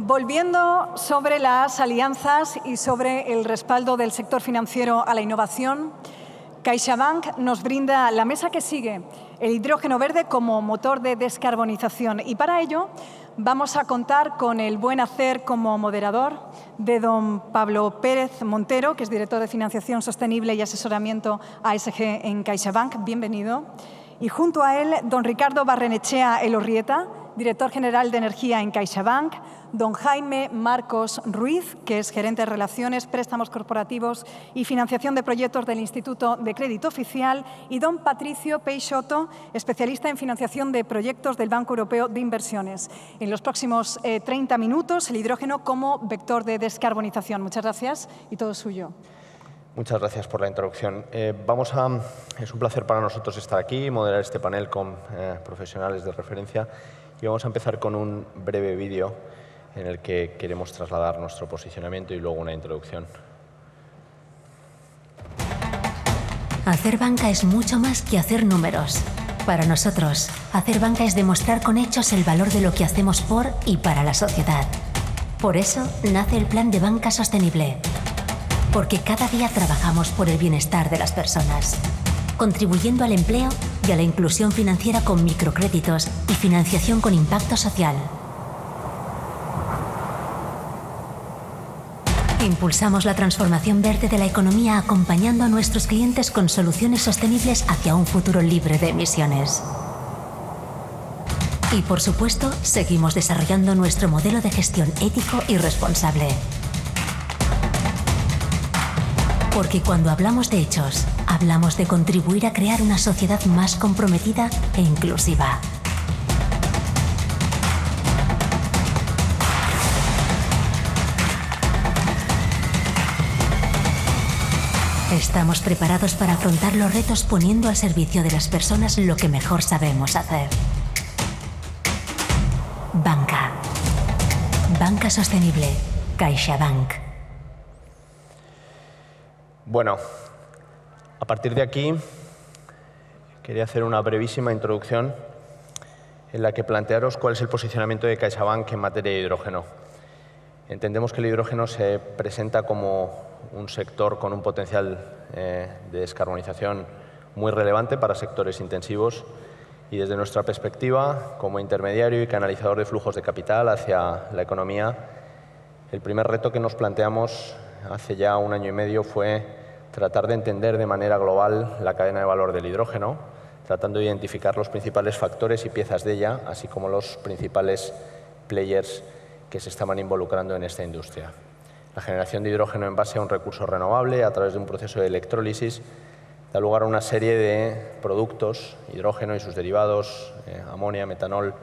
Volviendo sobre las alianzas y sobre el respaldo del sector financiero a la innovación, CaixaBank nos brinda la mesa que sigue, el hidrógeno verde como motor de descarbonización. Y para ello vamos a contar con el buen hacer como moderador de don Pablo Pérez Montero, que es director de Financiación Sostenible y Asesoramiento ASG en CaixaBank. Bienvenido. Y junto a él, don Ricardo Barrenechea Elorrieta, director general de Energía en CaixaBank, don Jaime Marcos Ruiz, que es gerente de Relaciones, Préstamos Corporativos y Financiación de Proyectos del Instituto de Crédito Oficial, y don Patricio Peixoto, especialista en financiación de proyectos del Banco Europeo de Inversiones. En los próximos 30 minutos, el hidrógeno como vector de descarbonización. Muchas gracias y todo suyo. Muchas gracias por la introducción. Es un placer para nosotros estar aquí y moderar este panel con profesionales de referencia. Y vamos a empezar con un breve vídeo en el que queremos trasladar nuestro posicionamiento y luego una introducción. Hacer banca es mucho más que hacer números. Para nosotros, hacer banca es demostrar con hechos el valor de lo que hacemos por y para la sociedad. Por eso nace el Plan de Banca Sostenible. Porque cada día trabajamos por el bienestar de las personas, contribuyendo al empleo y a la inclusión financiera con microcréditos y financiación con impacto social. Impulsamos la transformación verde de la economía acompañando a nuestros clientes con soluciones sostenibles hacia un futuro libre de emisiones. Y por supuesto, seguimos desarrollando nuestro modelo de gestión ético y responsable. Porque cuando hablamos de hechos, hablamos de contribuir a crear una sociedad más comprometida e inclusiva. Estamos preparados para afrontar los retos poniendo al servicio de las personas lo que mejor sabemos hacer. Banca. Banca Sostenible. CaixaBank. Bueno, a partir de aquí quería hacer una brevísima introducción en la que plantearos cuál es el posicionamiento de CaixaBank en materia de hidrógeno. Entendemos que el hidrógeno se presenta como un sector con un potencial de descarbonización muy relevante para sectores intensivos y desde nuestra perspectiva, como intermediario y canalizador de flujos de capital hacia la economía, el primer reto que nos planteamos hace ya 1 año y medio fue tratar de entender de manera global la cadena de valor del hidrógeno, tratando de identificar los principales factores y piezas de ella, así como los principales players que se estaban involucrando en esta industria. La generación de hidrógeno en base a un recurso renovable a través de un proceso de electrólisis da lugar a una serie de productos, hidrógeno y sus derivados, amonia, metanol,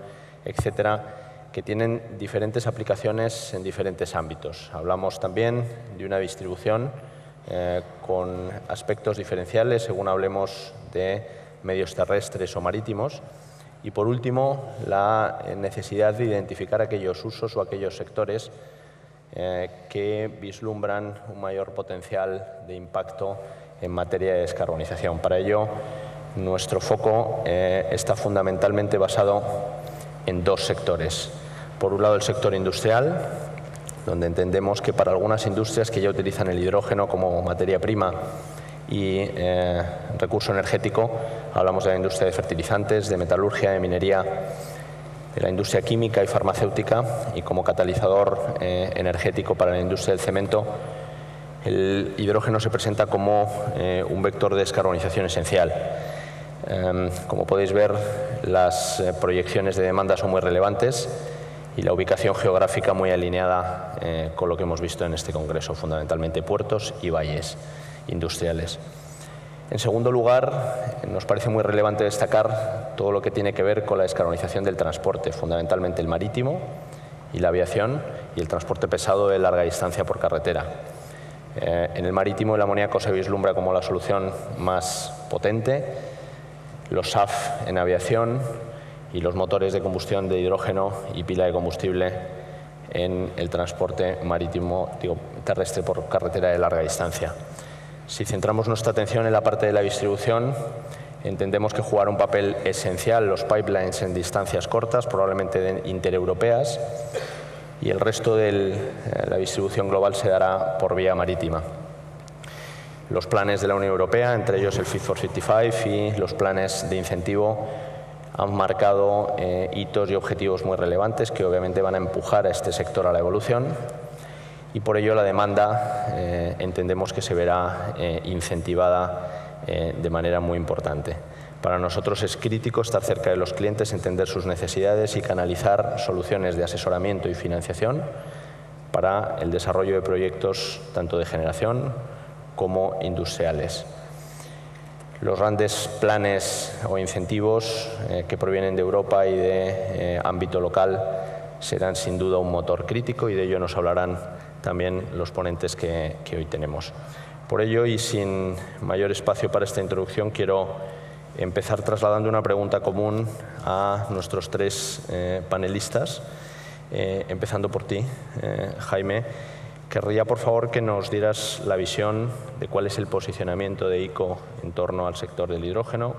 etcétera, que tienen diferentes aplicaciones en diferentes ámbitos. Hablamos también de una distribución con aspectos diferenciales según hablemos de medios terrestres o marítimos. Y, por último, la necesidad de identificar aquellos usos o aquellos sectores que vislumbran un mayor potencial de impacto en materia de descarbonización. Para ello, nuestro foco está fundamentalmente basado en 2 sectores. Por un lado, el sector industrial, donde entendemos que para algunas industrias que ya utilizan el hidrógeno como materia prima y recurso energético, hablamos de la industria de fertilizantes, de metalurgia, de minería, de la industria química y farmacéutica, y como catalizador energético para la industria del cemento, el hidrógeno se presenta como un vector de descarbonización esencial. Como podéis ver, las proyecciones de demanda son muy relevantes y la ubicación geográfica muy alineada con lo que hemos visto en este congreso, fundamentalmente puertos y valles industriales. En segundo lugar, nos parece muy relevante destacar todo lo que tiene que ver con la descarbonización del transporte, fundamentalmente el marítimo y la aviación y el transporte pesado de larga distancia por carretera. En el marítimo, el amoníaco se vislumbra como la solución más potente, los SAF en aviación y los motores de combustión de hidrógeno y pila de combustible en el transporte marítimo, terrestre por carretera de larga distancia. Si centramos nuestra atención en la parte de la distribución, entendemos que jugará un papel esencial los pipelines en distancias cortas, probablemente intereuropeas, y el resto de la distribución global se dará por vía marítima. Los planes de la Unión Europea, entre ellos el Fit for 55 y los planes de incentivo, han marcado hitos y objetivos muy relevantes que obviamente van a empujar a este sector a la evolución, y por ello la demanda entendemos que se verá incentivada de manera muy importante. Para nosotros es crítico estar cerca de los clientes, entender sus necesidades y canalizar soluciones de asesoramiento y financiación para el desarrollo de proyectos tanto de generación como industriales. Los grandes planes o incentivos que provienen de Europa y de ámbito local serán sin duda un motor crítico, y de ello nos hablarán también los ponentes que hoy tenemos. Por ello, y sin mayor espacio para esta introducción, quiero empezar trasladando una pregunta común a nuestros tres panelistas, empezando por ti, Jaime. Querría, por favor, que nos dieras la visión de cuál es el posicionamiento de ICO en torno al sector del hidrógeno,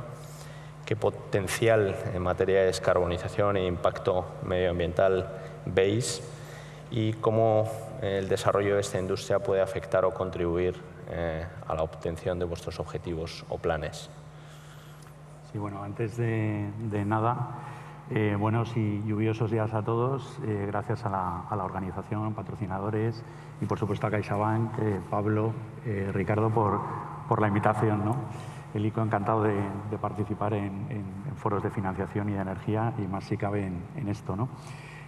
qué potencial en materia de descarbonización e impacto medioambiental veis y cómo el desarrollo de esta industria puede afectar o contribuir a la obtención de vuestros objetivos o planes. Sí, bueno, antes de nada, buenos y lluviosos días a todos. Gracias a la organización, patrocinadores y, por supuesto, a CaixaBank, Pablo, Ricardo, por la invitación, ¿no? El ICO encantado de participar en foros de financiación y de energía, y más si cabe en esto, ¿no?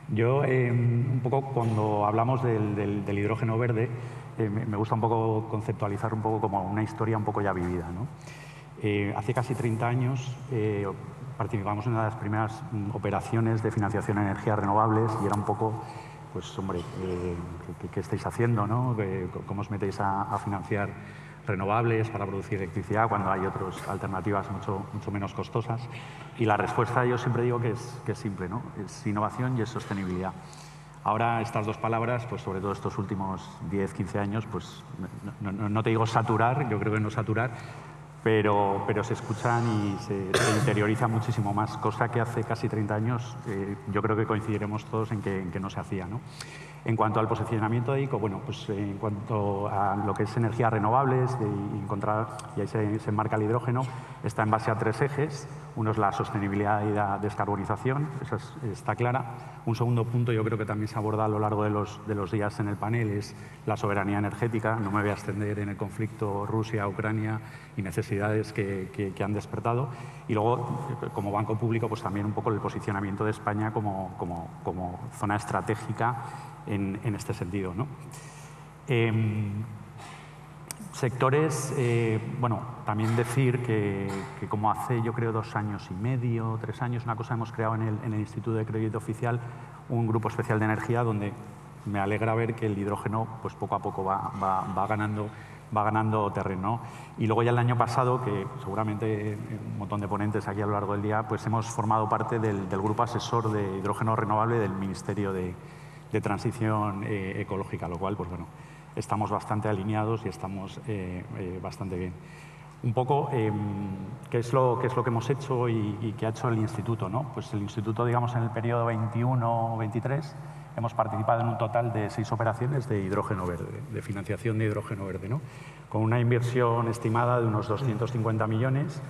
Yo, un poco, cuando hablamos del hidrógeno verde, me gusta un poco conceptualizar un poco como una historia un poco ya vivida, ¿no? Hace casi 30 años participamos en una de las primeras operaciones de financiación en energías renovables, y era un poco, pues hombre, ¿qué estáis haciendo, no? ¿Cómo os metéis a financiar renovables para producir electricidad cuando hay otras alternativas mucho menos costosas? Y la respuesta, yo siempre digo que es simple, ¿no? Es innovación y es sostenibilidad. Ahora estas dos palabras, pues sobre todo estos últimos 10, 15 años, pues no te digo saturar, yo creo que no saturar, pero se escuchan y se interiorizan muchísimo más, cosa que hace casi 30 años yo creo que coincidiremos todos en que no se hacía, ¿no? En cuanto al posicionamiento de ICO, bueno, pues en cuanto a lo que es energías renovables y ahí se enmarca el hidrógeno, está en base a tres ejes. Uno es la sostenibilidad y la descarbonización, esa está clara. Un segundo punto, yo creo que también se aborda a lo largo de los días en el panel, es la soberanía energética. No me voy a extender en el conflicto Rusia-Ucrania y necesidades que han despertado. Y luego, como banco público, pues también un poco el posicionamiento de España como zona estratégica en este sentido, ¿no? Sectores, bueno, también decir que como hace, yo creo, 2 años y medio, 3 años, una cosa hemos creado en el Instituto de Crédito Oficial, un grupo especial de energía donde me alegra ver que el hidrógeno, pues poco a poco va ganando terreno. Y luego ya el año pasado, que seguramente un montón de ponentes aquí a lo largo del día, pues hemos formado parte del grupo asesor de hidrógeno renovable del Ministerio de Transición Ecológica, lo cual, pues bueno, estamos bastante alineados y estamos bastante bien. Un poco, ¿qué es lo que hemos hecho y qué ha hecho el Instituto, ¿no? Pues el Instituto, digamos, en el periodo 21-23, hemos participado en un total de 6 operaciones de hidrógeno verde, de financiación de hidrógeno verde, ¿no? Con una inversión estimada de unos 250 millones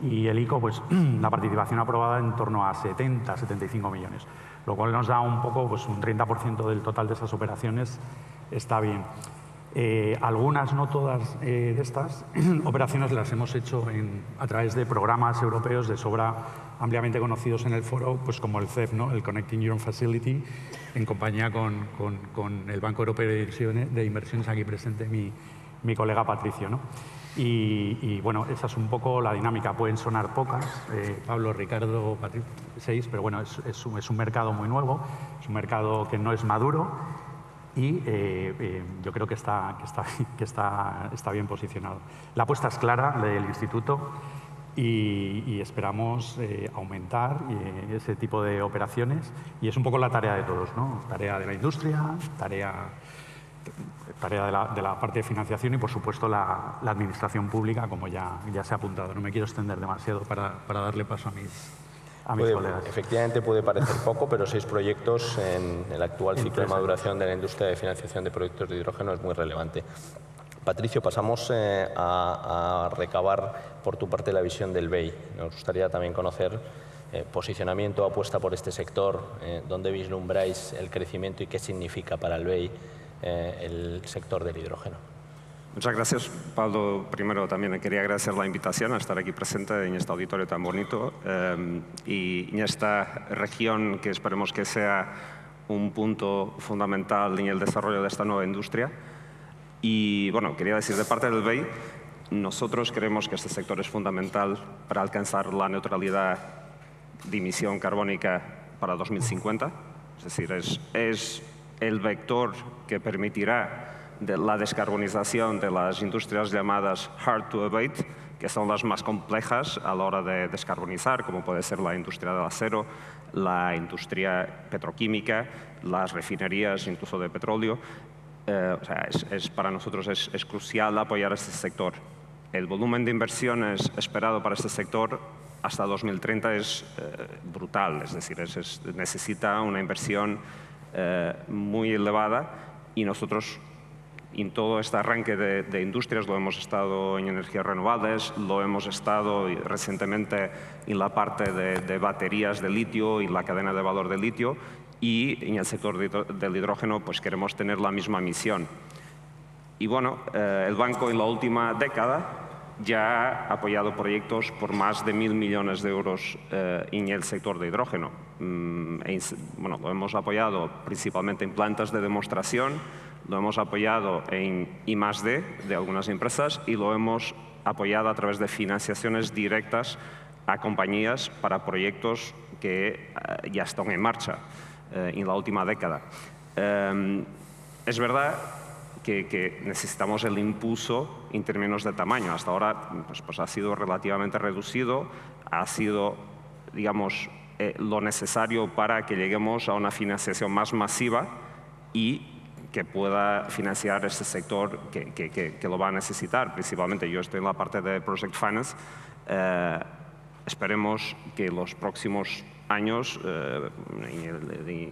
y el ICO, pues la participación aprobada en torno a 70-75 millones, lo cual nos da un poco, pues un 30% del total de esas operaciones. Está bien. Algunas, no todas de estas operaciones las hemos hecho a través de programas europeos de sobra ampliamente conocidos en el foro, pues como el CEF, ¿no? El Connecting Europe Facility, en compañía con el Banco Europeo de Inversiones, aquí presente mi colega Patricio, ¿no? Y bueno, esa es un poco la dinámica. Pueden sonar pocas, Pablo, Ricardo, Patricio, 6, pero bueno, es un mercado muy nuevo, es un mercado que no es maduro, y yo creo que está bien posicionado. La apuesta es clara, la del Instituto, y esperamos aumentar ese tipo de operaciones, y es un poco la tarea de todos, ¿no? Tarea de la industria, tarea de la parte de financiación y, por supuesto, la administración pública, como ya se ha apuntado. No me quiero extender demasiado para darle paso a mis colegas. Efectivamente puede parecer poco, pero 6 proyectos en el actual ciclo de maduración de la industria de financiación de proyectos de hidrógeno es muy relevante. Patricio, pasamos a recabar por tu parte la visión del BEI. Nos gustaría también conocer posicionamiento, apuesta por este sector, dónde vislumbráis el crecimiento y qué significa para el BEI el sector del hidrógeno. Muchas gracias, Pablo. Primero también quería agradecer la invitación a estar aquí presente en este auditorio tan bonito y en esta región que esperemos que sea un punto fundamental en el desarrollo de esta nueva industria. Y bueno, quería decir, de parte del BEI, nosotros creemos que este sector es fundamental para alcanzar la neutralidad de emisión carbónica para 2050. Es decir, es el vector que permitirá la descarbonización de las industrias llamadas hard to abate, que son las más complejas a la hora de descarbonizar, como puede ser la industria del acero, la industria petroquímica, las refinerías incluso de petróleo. O sea, para nosotros es crucial apoyar a este sector. El volumen de inversiones esperado para este sector hasta 2030 es brutal, es decir, necesita una inversión muy elevada, y nosotros en todo este arranque de industrias lo hemos estado en energías renovables, lo hemos estado recientemente en la parte de baterías de litio y la cadena de valor de litio, y en el sector del hidrógeno pues queremos tener la misma misión. Y bueno, el banco en la última década ya ha apoyado proyectos por más de 1.000 millones de euros en el sector de hidrógeno. Bueno, lo hemos apoyado principalmente en plantas de demostración, lo hemos apoyado en I+D de algunas empresas y lo hemos apoyado a través de financiaciones directas a compañías para proyectos que ya están en marcha en la última década. Es verdad que necesitamos el impulso en términos de tamaño. Hasta ahora pues ha sido relativamente reducido, ha sido, digamos, lo necesario para que lleguemos a una financiación más masiva y que pueda financiar este sector que lo va a necesitar. Principalmente yo estoy en la parte de Project Finance. Esperemos que los próximos años,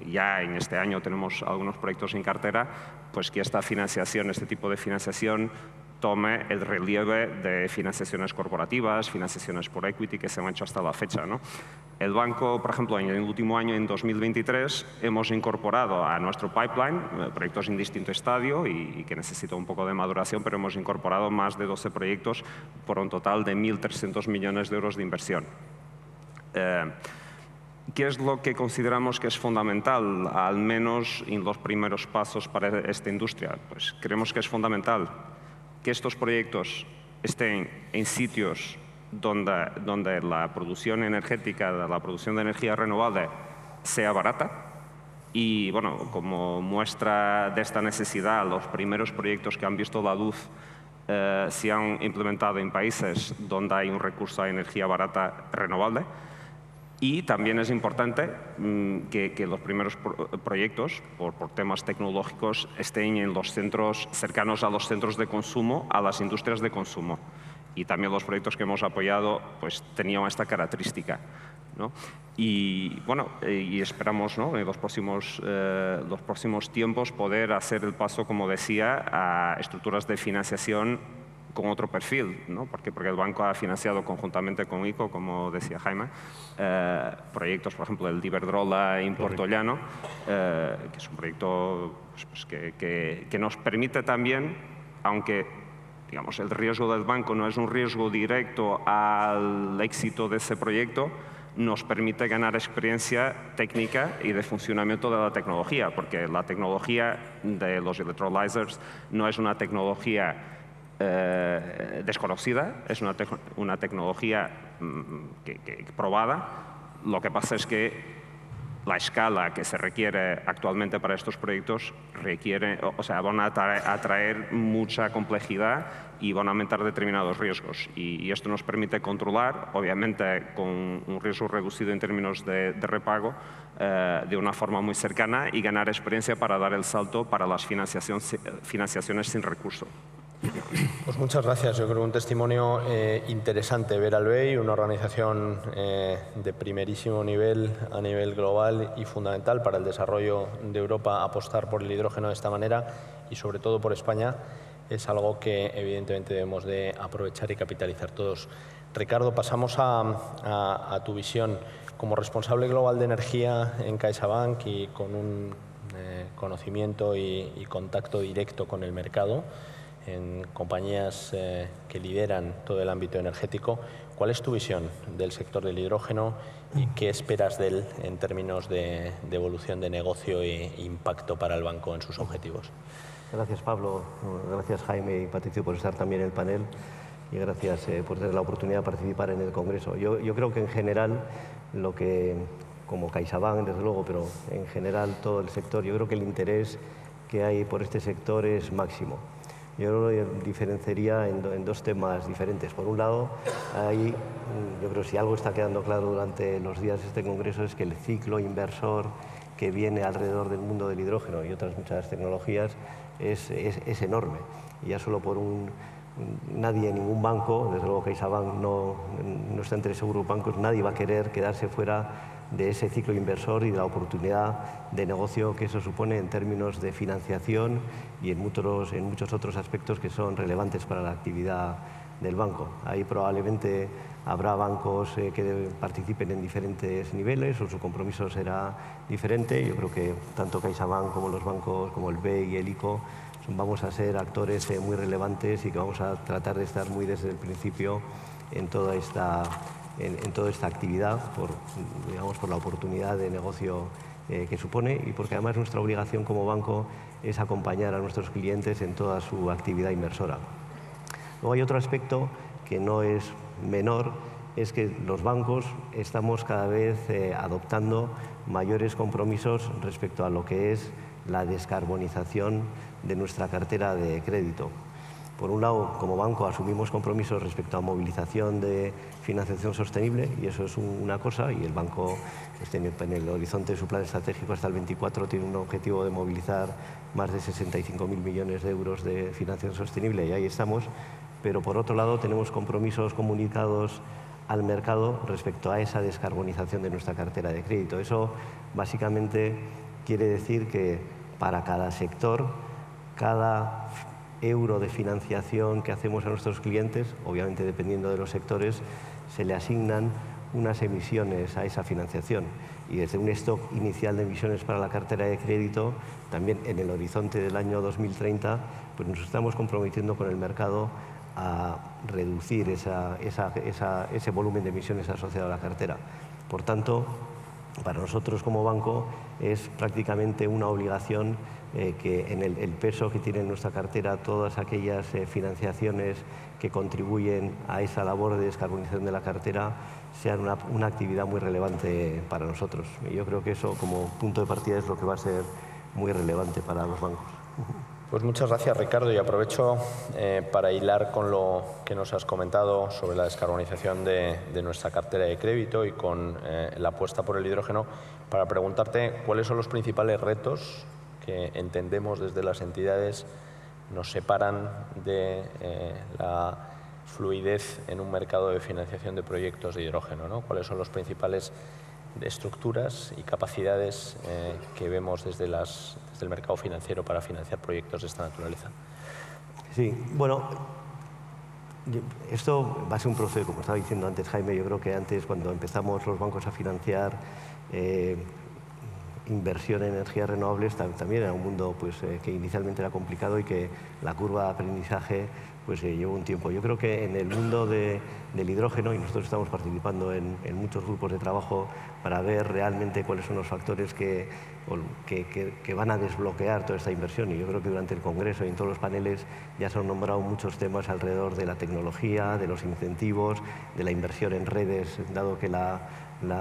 ya en este año tenemos algunos proyectos en cartera, pues que esta financiación, este tipo de financiación, tome el relieve de financiaciones corporativas, financiaciones por equity que se han hecho hasta la fecha, ¿no? El banco, por ejemplo, en el último año, en 2023, hemos incorporado a nuestro pipeline proyectos en distinto estadio y que necesitan un poco de maduración, pero hemos incorporado más de 12 proyectos por un total de 1.300 millones de euros de inversión. ¿Qué es lo que consideramos que es fundamental, al menos en los primeros pasos para esta industria? Pues creemos que es fundamental que estos proyectos estén en sitios donde la producción energética, la producción de energía renovable sea barata. Y bueno, como muestra de esta necesidad, los primeros proyectos que han visto la luz se han implementado en países donde hay un recurso a energía barata renovable. Y también es importante que los primeros proyectos, por temas tecnológicos, estén en los centros cercanos a los centros de consumo, a las industrias de consumo. Y también los proyectos que hemos apoyado pues, tenían esta característica, ¿no? Y bueno, y esperamos, ¿no?, en los próximos tiempos poder hacer el paso, como decía, a estructuras de financiación con otro perfil, ¿no? Porque el banco ha financiado conjuntamente con ICO, como decía Jaime, proyectos, por ejemplo, el de Iberdrola en Puerto Llano, que es un proyecto pues, que nos permite también, aunque digamos, el riesgo del banco no es un riesgo directo al éxito de ese proyecto, nos permite ganar experiencia técnica y de funcionamiento de la tecnología, porque la tecnología de los electrolyzers no es una tecnología desconocida, es una tecnología probada. Lo que pasa es que la escala que se requiere actualmente para estos proyectos van a atraer mucha complejidad y van a aumentar determinados riesgos. Y esto nos permite controlar, obviamente con un riesgo reducido en términos de repago, de una forma muy cercana y ganar experiencia para dar el salto para las financiaciones sin recurso. Pues muchas gracias. Yo creo un testimonio interesante ver al BEI, una organización de primerísimo nivel a nivel global y fundamental para el desarrollo de Europa, apostar por el hidrógeno de esta manera y sobre todo por España. Es algo que evidentemente debemos de aprovechar y capitalizar todos. Ricardo, pasamos a tu visión como responsable global de energía en CaixaBank y con un conocimiento y contacto directo con el mercado en compañías que lideran todo el ámbito energético. ¿Cuál es tu visión del sector del hidrógeno y qué esperas de él en términos de evolución de negocio e impacto para el banco en sus objetivos? Gracias, Pablo. Gracias, Jaime y Patricio, por estar también en el panel y gracias por tener la oportunidad de participar en el Congreso. Yo creo que en general, como CaixaBank, desde luego, pero en general todo el sector, yo creo que el interés que hay por este sector es máximo. Yo lo diferenciaría en dos temas diferentes. Por un lado, yo creo que si algo está quedando claro durante los días de este Congreso es que el ciclo inversor que viene alrededor del mundo del hidrógeno y otras muchas tecnologías es enorme. Y ya solo por nadie, ningún banco, desde luego CaixaBank no está entre esos bancos, nadie va a querer quedarse fuera de ese ciclo inversor y de la oportunidad de negocio que eso supone en términos de financiación y en muchos otros aspectos que son relevantes para la actividad del banco. Ahí probablemente habrá bancos que participen en diferentes niveles o su compromiso será diferente. Yo creo que tanto CaixaBank como los bancos como el BEI y el ICO vamos a ser actores muy relevantes y que vamos a tratar de estar muy desde el principio en toda esta actividad por la oportunidad de negocio que supone y porque además nuestra obligación como banco es acompañar a nuestros clientes en toda su actividad inversora. Luego hay otro aspecto que no es menor, es que los bancos estamos cada vez adoptando mayores compromisos respecto a lo que es la descarbonización de nuestra cartera de crédito. Por un lado, como banco asumimos compromisos respecto a movilización de financiación sostenible y eso es una cosa y el banco en el horizonte de su plan estratégico hasta el 24 tiene un objetivo de movilizar más de 65.000 millones de euros de financiación sostenible y ahí estamos, pero por otro lado tenemos compromisos comunicados al mercado respecto a esa descarbonización de nuestra cartera de crédito. Eso básicamente quiere decir que para cada sector, cada euro de financiación que hacemos a nuestros clientes, obviamente dependiendo de los sectores, se le asignan unas emisiones a esa financiación. Y desde un stock inicial de emisiones para la cartera de crédito, también en el horizonte del año 2030, pues nos estamos comprometiendo con el mercado a reducir ese volumen de emisiones asociado a la cartera. Por tanto, para nosotros como banco es prácticamente una obligación que en el peso que tiene en nuestra cartera todas aquellas financiaciones que contribuyen a esa labor de descarbonización de la cartera sean una actividad muy relevante para nosotros. Y yo creo que eso como punto de partida es lo que va a ser muy relevante para los bancos. Pues muchas gracias, Ricardo, y aprovecho para hilar con lo que nos has comentado sobre la descarbonización de nuestra cartera de crédito y con la apuesta por el hidrógeno, para preguntarte cuáles son los principales retos que entendemos desde las entidades nos separan de la fluidez en un mercado de financiación de proyectos de hidrógeno, ¿no? ¿Cuáles son los principales estructuras y capacidades que vemos desde el mercado financiero para financiar proyectos de esta naturaleza? Sí, bueno, esto va a ser un proceso, como estaba diciendo antes Jaime, yo creo que antes cuando empezamos los bancos a financiar inversión en energías renovables también era un mundo que inicialmente era complicado y que la curva de aprendizaje llevó un tiempo. Yo creo que en el mundo del hidrógeno, y nosotros estamos participando en muchos grupos de trabajo para ver realmente cuáles son los factores que van a desbloquear toda esta inversión. Y yo creo que durante el Congreso y en todos los paneles ya se han nombrado muchos temas alrededor de la tecnología, de los incentivos, de la inversión en redes, dado que la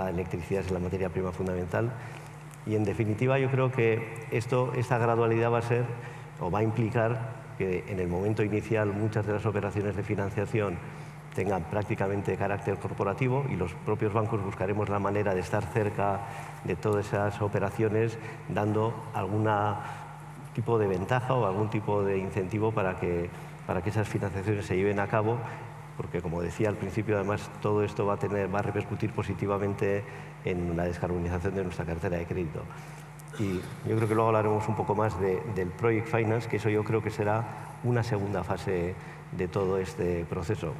electricidad es la materia prima fundamental. Y en definitiva yo creo que esta gradualidad va a ser o va a implicar que en el momento inicial muchas de las operaciones de financiación tengan prácticamente carácter corporativo y los propios bancos buscaremos la manera de estar cerca de todas esas operaciones dando algún tipo de ventaja o algún tipo de incentivo para que esas financiaciones se lleven a cabo, porque como decía al principio, además todo esto va a repercutir positivamente en la descarbonización de nuestra cartera de crédito. Y yo creo que luego hablaremos un poco más del Project Finance, que eso yo creo que será una segunda fase de todo este proceso.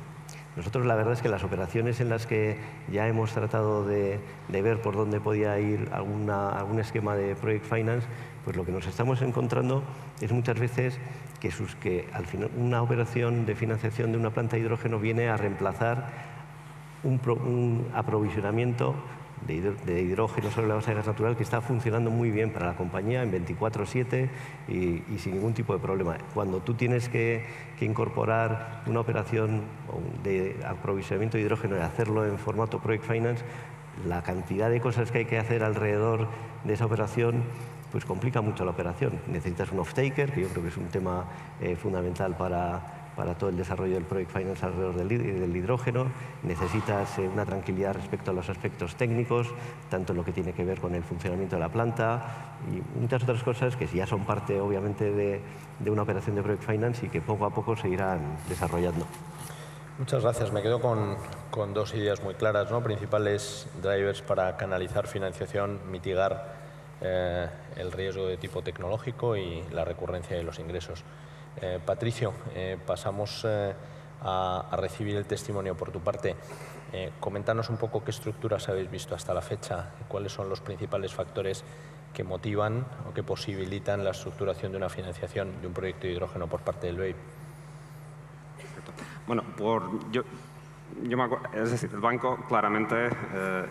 Nosotros la verdad es que las operaciones en las que ya hemos tratado de ver por dónde podía ir algún esquema de Project Finance, pues lo que nos estamos encontrando es muchas veces que al final una operación de financiación de una planta de hidrógeno viene a reemplazar un aprovisionamiento de hidrógeno sobre la base de gas natural que está funcionando muy bien para la compañía en 24/7 y sin ningún tipo de problema. Cuando tú tienes que incorporar una operación de aprovisionamiento de hidrógeno y hacerlo en formato Project Finance, la cantidad de cosas que hay que hacer alrededor de esa operación pues complica mucho la operación. Necesitas un off-taker, que yo creo que es un tema fundamental para todo el desarrollo del Project Finance alrededor del hidrógeno. Necesitas una tranquilidad respecto a los aspectos técnicos, tanto en lo que tiene que ver con el funcionamiento de la planta y muchas otras cosas que ya son parte, obviamente, de una operación de Project Finance y que poco a poco se irán desarrollando. Muchas gracias. Me quedo con dos ideas muy claras, ¿no? Principales drivers para canalizar financiación, mitigar el riesgo de tipo tecnológico y la recurrencia de los ingresos. Patricio, pasamos a recibir el testimonio por tu parte. Coméntanos un poco qué estructuras habéis visto hasta la fecha, cuáles son los principales factores que motivan o que posibilitan la estructuración de una financiación de un proyecto de hidrógeno por parte del BEI. Bueno, es decir, el banco claramente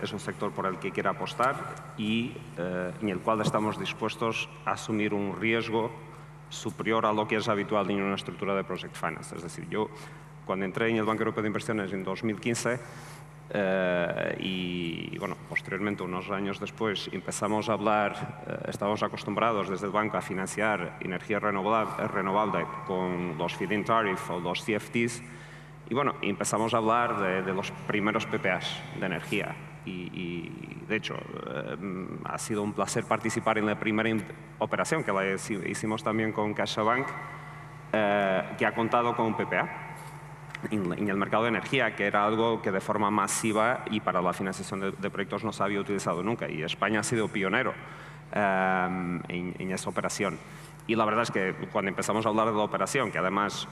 es un sector por el que quiere apostar y en el cual estamos dispuestos a asumir un riesgo superior a lo que es habitual en una estructura de Project Finance. Es decir, yo cuando entré en el Banco Europeo de Inversiones en 2015 y bueno, posteriormente, unos años después, empezamos a hablar, estábamos acostumbrados desde el banco a financiar energía renovable con los feed-in tariff o los CFDs y bueno, empezamos a hablar de los primeros PPAs de energía. Y de hecho, ha sido un placer participar en la primera operación que la hicimos también con CaixaBank, que ha contado con un PPA en el mercado de energía, que era algo que de forma masiva y para la financiación de proyectos no se había utilizado nunca. Y España ha sido pionero en esa operación. Y la verdad es que cuando empezamos a hablar de la operación, que además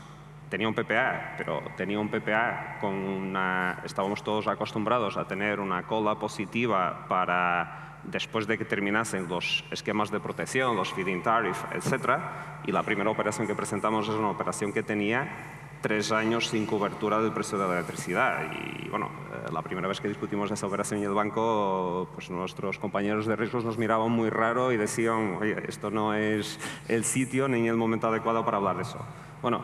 tenía un PPA, pero tenía un PPA con estábamos todos acostumbrados a tener una cola positiva para después de que terminasen los esquemas de protección, los feed-in tariff, etc. Y la primera operación que presentamos es una operación que tenía 3 años sin cobertura del precio de la electricidad. Y bueno, la primera vez que discutimos esa operación en el banco, pues nuestros compañeros de riesgos nos miraban muy raro y decían, oye, esto no es el sitio ni el momento adecuado para hablar de eso. Bueno,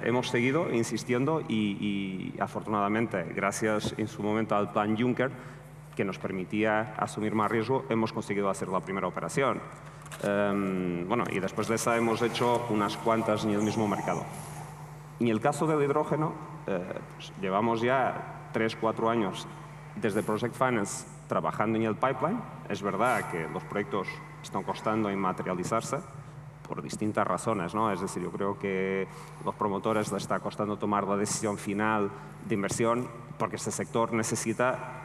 hemos seguido insistiendo y afortunadamente, gracias en su momento al plan Juncker, que nos permitía asumir más riesgo, hemos conseguido hacer la primera operación. Bueno, y después de esa hemos hecho unas cuantas en el mismo mercado. En el caso del hidrógeno, pues llevamos ya 3-4 años desde Project Finance trabajando en el pipeline. Es verdad que los proyectos están costando en materializarse por distintas razones, ¿no? Es decir, yo creo que los promotores les está costando tomar la decisión final de inversión porque este sector necesita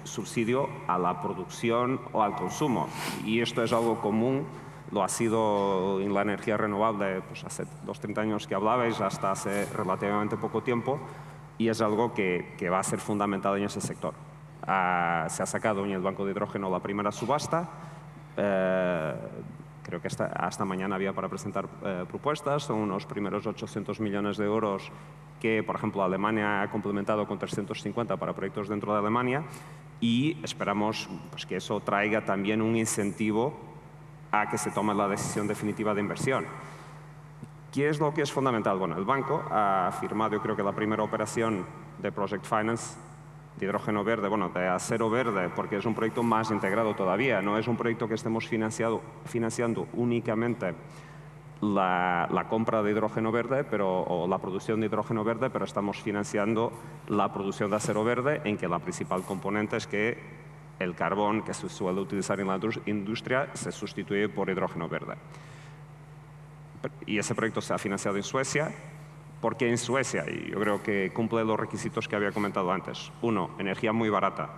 subsidio a la producción o al consumo. Y esto es algo común, lo ha sido en la energía renovable pues hace 2-30 años que hablabais, hasta hace relativamente poco tiempo, y es algo que va a ser fundamental en ese sector. Se ha sacado en el Banco de Hidrógeno la primera subasta. Creo que hasta mañana había para presentar propuestas. Son unos primeros 800 millones de euros que, por ejemplo, Alemania ha complementado con 350 para proyectos dentro de Alemania y esperamos pues, que eso traiga también un incentivo a que se tome la decisión definitiva de inversión. ¿Qué es lo que es fundamental? Bueno, el banco ha firmado, yo creo que la primera operación de Project Finance hidrógeno verde, bueno, de acero verde, porque es un proyecto más integrado todavía. No es un proyecto que estemos financiando únicamente la compra de hidrógeno verde o la producción de hidrógeno verde, pero estamos financiando la producción de acero verde, en que la principal componente es que el carbón que se suele utilizar en la industria se sustituye por hidrógeno verde. Y ese proyecto se ha financiado en Suecia. ¿Por qué en Suecia? Y yo creo que cumple los requisitos que había comentado antes. Uno, energía muy barata.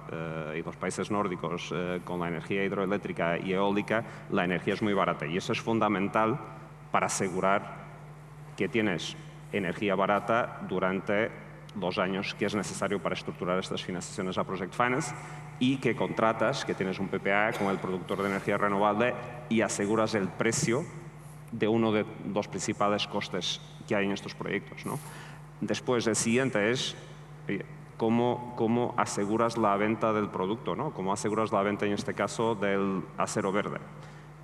Y los países nórdicos, con la energía hidroeléctrica y eólica, la energía es muy barata. Y eso es fundamental para asegurar que tienes energía barata durante los años que es necesario para estructurar estas financiaciones a Project Finance, y que contratas, que tienes un PPA con el productor de energía renovable y aseguras el precio de uno de los principales costes que hay en estos proyectos, ¿no? Después, el siguiente es cómo aseguras la venta del producto, ¿no? Cómo aseguras la venta, en este caso, del acero verde.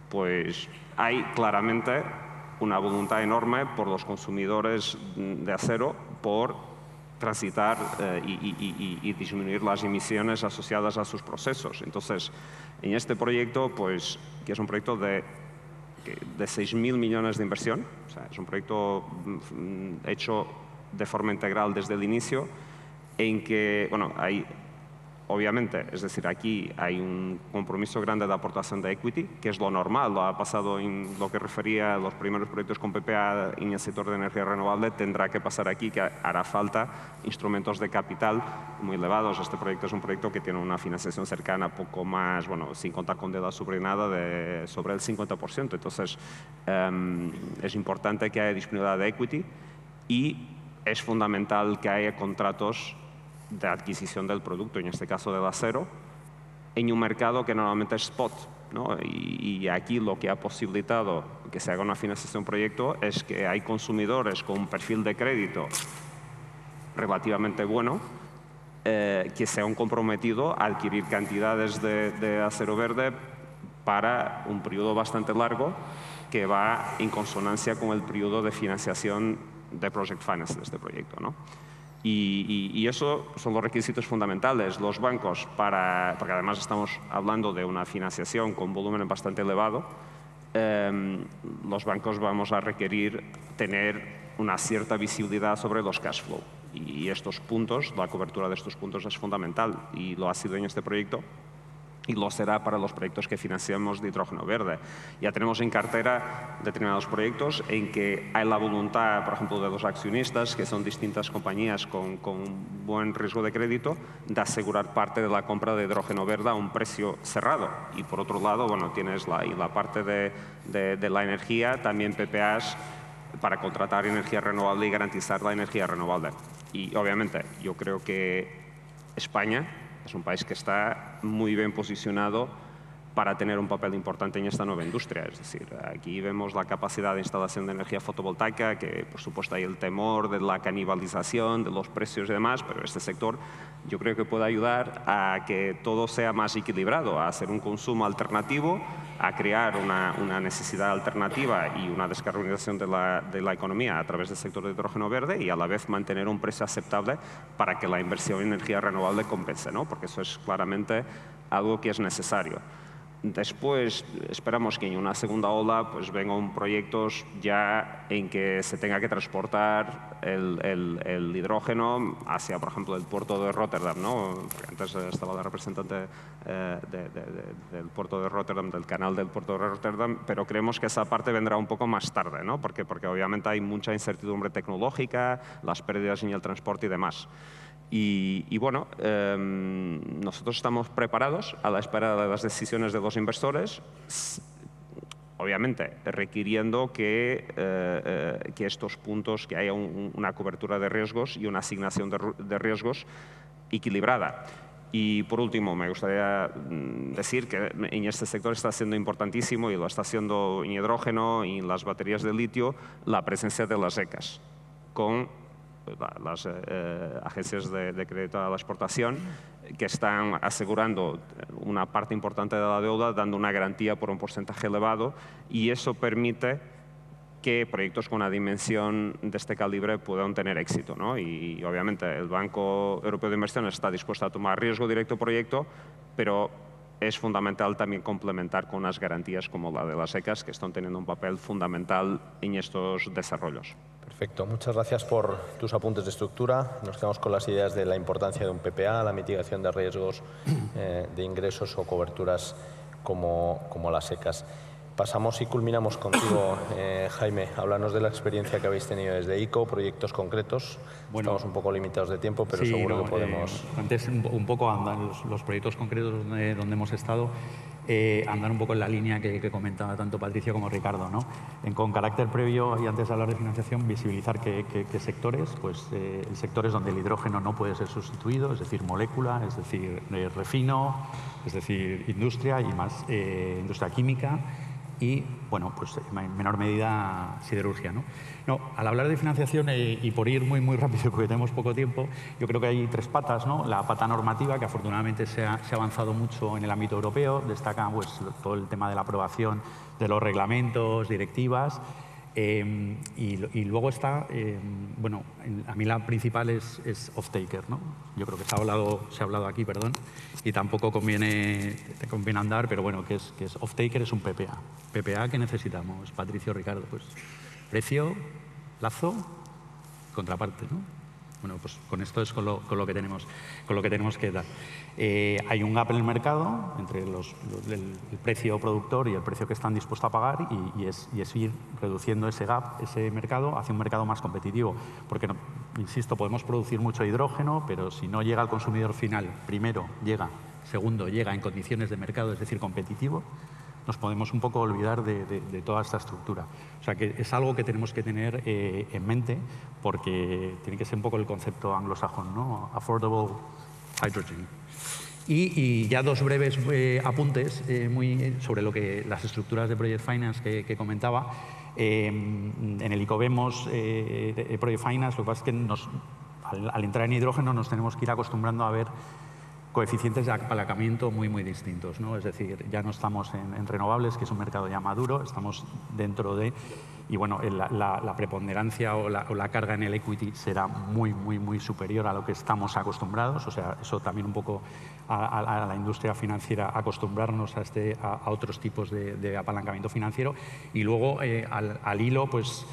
Pues hay claramente una voluntad enorme por los consumidores de acero por transitar y disminuir las emisiones asociadas a sus procesos. Entonces, en este proyecto, pues, que es un proyecto de 6.000 millones de inversión, o sea, es un proyecto hecho de forma integral desde el inicio, en que, bueno, hay, obviamente, es decir, aquí hay un compromiso grande de aportación de equity, que es lo normal, lo ha pasado en lo que refería a los primeros proyectos con PPA en el sector de energía renovable, tendrá que pasar aquí, que hará falta instrumentos de capital muy elevados. Este proyecto es un proyecto que tiene una financiación cercana, poco más, bueno, sin contar con deuda subordinada, sobre el 50%. Entonces, es importante que haya disponibilidad de equity y es fundamental que haya contratos de adquisición del producto, en este caso del acero, en un mercado que normalmente es spot, ¿no? Y aquí lo que ha posibilitado que se haga una financiación proyecto es que hay consumidores con un perfil de crédito relativamente bueno que se han comprometido a adquirir cantidades de acero verde para un periodo bastante largo, que va en consonancia con el periodo de financiación de Project Finance de este proyecto, ¿no? Y eso son los requisitos fundamentales. Los bancos, porque además estamos hablando de una financiación con volumen bastante elevado, los bancos vamos a requerir tener una cierta visibilidad sobre los cash flow. Y estos puntos, la cobertura de estos puntos es fundamental, y lo ha sido en este proyecto y lo será para los proyectos que financiamos de hidrógeno verde. Ya tenemos en cartera determinados proyectos en que hay la voluntad, por ejemplo, de los accionistas, que son distintas compañías con buen riesgo de crédito, de asegurar parte de la compra de hidrógeno verde a un precio cerrado. Y por otro lado, bueno, tienes la parte de la energía, también PPAs para contratar energía renovable y garantizar la energía renovable. Y obviamente yo creo que España es un país que está muy bien posicionado para tener un papel importante en esta nueva industria. Es decir, aquí vemos la capacidad de instalación de energía fotovoltaica, que por supuesto hay el temor de la canibalización, de los precios y demás, pero este sector yo creo que puede ayudar a que todo sea más equilibrado, a hacer un consumo alternativo, a crear una necesidad alternativa y una descarbonización de la economía a través del sector de hidrógeno verde, y a la vez mantener un precio aceptable para que la inversión en energía renovable compense, ¿no? Porque eso es claramente algo que es necesario. Después esperamos que en una segunda ola pues vengan proyectos ya en que se tenga que transportar el hidrógeno hacia, por ejemplo, el puerto de Rotterdam, ¿no? Porque antes estaba la representante del puerto de Rotterdam, del canal del puerto de Rotterdam, pero creemos que esa parte vendrá un poco más tarde, ¿no? Porque obviamente hay mucha incertidumbre tecnológica, las pérdidas en el transporte y demás. Y bueno, nosotros estamos preparados a la espera de las decisiones de los inversores, obviamente requiriendo que estos puntos, que haya una cobertura de riesgos y una asignación de riesgos equilibrada. Y por último, me gustaría decir que en este sector está siendo importantísimo, y lo está haciendo en hidrógeno y en las baterías de litio, la presencia de las ECAs con las agencias de crédito a la exportación, que están asegurando una parte importante de la deuda, dando una garantía por un porcentaje elevado, y eso permite que proyectos con una dimensión de este calibre puedan tener éxito, ¿no? Y obviamente el Banco Europeo de Inversión está dispuesto a tomar riesgo directo proyecto, pero es fundamental también complementar con unas garantías como la de las ECAs, que están teniendo un papel fundamental en estos desarrollos. Perfecto. Muchas gracias por tus apuntes de estructura. Nos quedamos con las ideas de la importancia de un PPA, la mitigación de riesgos de ingresos o coberturas como las ECAs. Pasamos y culminamos contigo, Jaime. Háblanos de la experiencia que habéis tenido desde ICO, proyectos concretos. Bueno, estamos un poco limitados de tiempo, pero sí, seguro que podemos... Antes, un poco andan los proyectos concretos donde hemos estado, andan un poco en la línea que comentaba tanto Patricio como Ricardo, ¿no? Con carácter previo y antes de hablar de financiación, visibilizar qué sectores, pues sectores donde el hidrógeno no puede ser sustituido, es decir, molécula, es decir, refino, es decir, industria y más, industria química, y, bueno, pues en menor medida siderurgia, ¿no? Al hablar de financiación y por ir muy rápido porque tenemos poco tiempo, yo creo que hay tres patas, ¿no? La pata normativa, que afortunadamente se ha avanzado mucho en el ámbito europeo, destaca pues, todo el tema de la aprobación de los reglamentos, directivas, y luego está, bueno, a mí la principal es off-taker, ¿no? Yo creo que se ha hablado aquí, perdón, y tampoco conviene andar, pero bueno, que es off-taker, es un PPA. PPA, ¿qué necesitamos, Patricio, Ricardo? Pues precio, plazo, contraparte, ¿no? Bueno, pues con esto es con lo que tenemos que dar. Hay un gap en el mercado entre el precio productor y el precio que están dispuestos a pagar y es ir reduciendo ese gap, ese mercado, hacia un mercado más competitivo. Porque, insisto, podemos producir mucho hidrógeno, pero si no llega al consumidor final, primero llega, segundo llega en condiciones de mercado, es decir, competitivo, nos podemos un poco olvidar de toda esta estructura. O sea, que es algo que tenemos que tener en mente porque tiene que ser un poco el concepto anglosajón, ¿no? Affordable hydrogen. Y ya dos breves apuntes sobre las estructuras de Project Finance que comentaba. En el ICO vemos Project Finance, lo que pasa es que al entrar en hidrógeno nos tenemos que ir acostumbrando a ver coeficientes de apalancamiento muy distintos, ¿no? Es decir, ya no estamos en renovables, que es un mercado ya maduro, estamos dentro de... Y bueno, la preponderancia o la carga en el equity será muy superior a lo que estamos acostumbrados. O sea, eso también un poco a la industria financiera, acostumbrarnos a otros tipos de apalancamiento financiero. Y luego, al hilo, pues...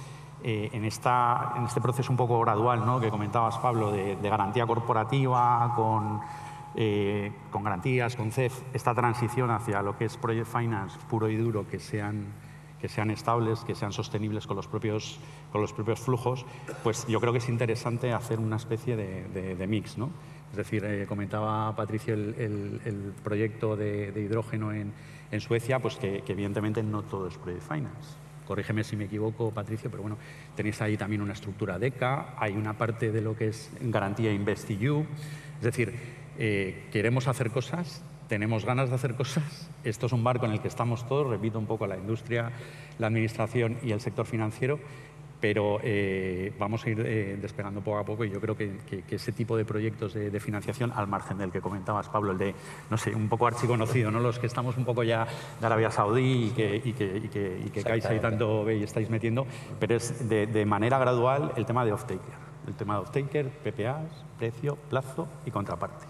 en este proceso un poco gradual, ¿no? Que comentabas, Pablo, de garantía corporativa, con garantías, con CEF, esta transición hacia lo que es Project Finance puro y duro, que sean estables, que sean sostenibles con los propios flujos, pues yo creo que es interesante hacer una especie de mix, ¿no? Es decir, comentaba Patricio el proyecto de hidrógeno en Suecia, pues que evidentemente no todo es Project Finance. Corrígeme si me equivoco, Patricio, pero bueno, tenéis ahí también una estructura DECA, hay una parte de lo que es garantía InvestEU, es decir, queremos hacer cosas, tenemos ganas de hacer cosas. Esto es un barco en el que estamos todos, repito un poco, la industria, la administración y el sector financiero, pero vamos a ir despegando poco a poco y yo creo que ese tipo de proyectos de financiación, al margen del que comentabas, Pablo, el de, no sé, un poco archiconocido, ¿no? Los que estamos un poco ya de Arabia Saudí y que caáis ahí tanto y estáis metiendo, pero es de manera gradual el tema de off-taker. El tema de off-taker, PPAs, precio, plazo y contraparte.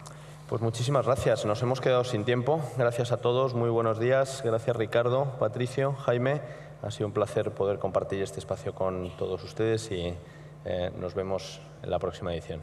Pues muchísimas gracias. Nos hemos quedado sin tiempo. Gracias a todos. Muy buenos días. Gracias, Ricardo, Patricio, Jaime. Ha sido un placer poder compartir este espacio con todos ustedes y nos vemos en la próxima edición.